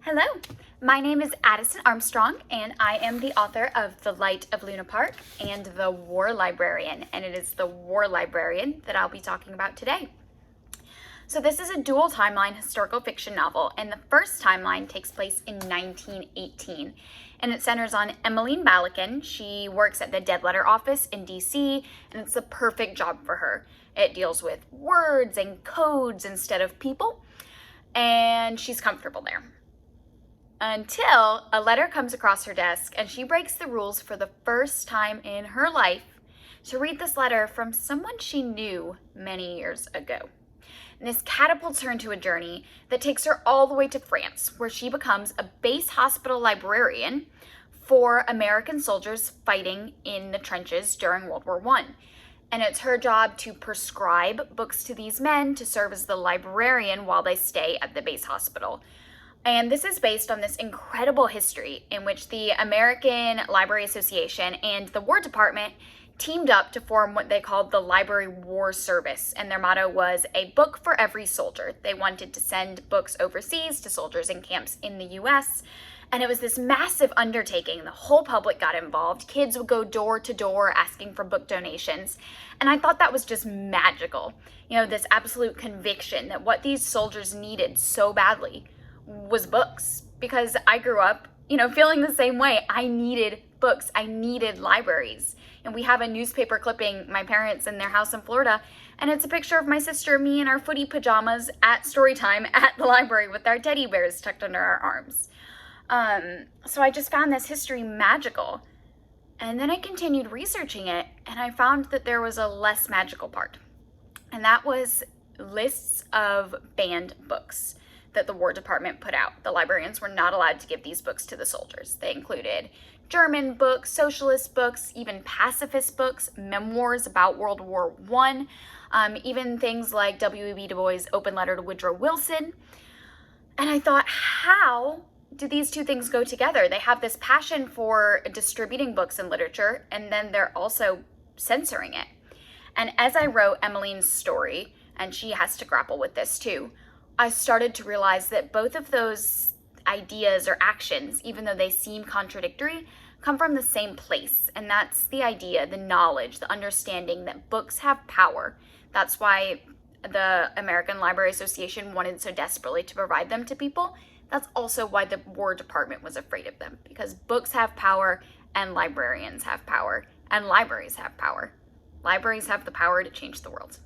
Hello, my name is Addison Armstrong, and I am the author of The Light of Luna Park and The War Librarian, and it is the War Librarian that I'll be talking about today. So this is a dual timeline historical fiction novel, and the first timeline takes place in 1918, and it centers on Emmeline Balakin. She works at the Dead Letter Office in DC, and it's the perfect job for her. It deals with words and codes instead of people, and she's comfortable there. Until a letter comes across her desk and she breaks the rules for the first time in her life to read this letter from someone she knew many years ago. And this catapults her into a journey that takes her all the way to France, where she becomes a base hospital librarian for American soldiers fighting in the trenches during World War I. And it's her job to prescribe books to these men to serve as the librarian while they stay at the base hospital. And this is based on this incredible history in which the American Library Association and the War Department teamed up to form what they called the Library War Service. And their motto was a book for every soldier. They wanted to send books overseas to soldiers in camps in the US. And it was this massive undertaking. The whole public got involved. Kids would go door to door asking for book donations. And I thought that was just magical. You know, this absolute conviction that what these soldiers needed so badly was books, because I grew up, feeling the same way. I needed books. I needed libraries. And we have a newspaper clipping, my parents in their house in Florida, and it's a picture of my sister, me in our footy pajamas at story time at the library with our teddy bears tucked under our arms. So I just found this history magical. And then I continued researching it, and I found that there was a less magical part. And that was lists of banned books that the War Department put out. The librarians were not allowed to give these books to the soldiers. They included German books, socialist books, even pacifist books, memoirs about World War I, even things like W.E.B. Du Bois' Open Letter to Woodrow Wilson. And I thought, how do these two things go together? They have this passion for distributing books and literature, and then they're also censoring it. And as I wrote Emmeline's story, and she has to grapple with this too, I started to realize that both of those ideas or actions, even though they seem contradictory, come from the same place. And that's the idea, the knowledge, the understanding that books have power. That's why the American Library Association wanted so desperately to provide them to people. That's also why the War Department was afraid of them, because books have power and librarians have power and libraries have power. Libraries have the power to change the world.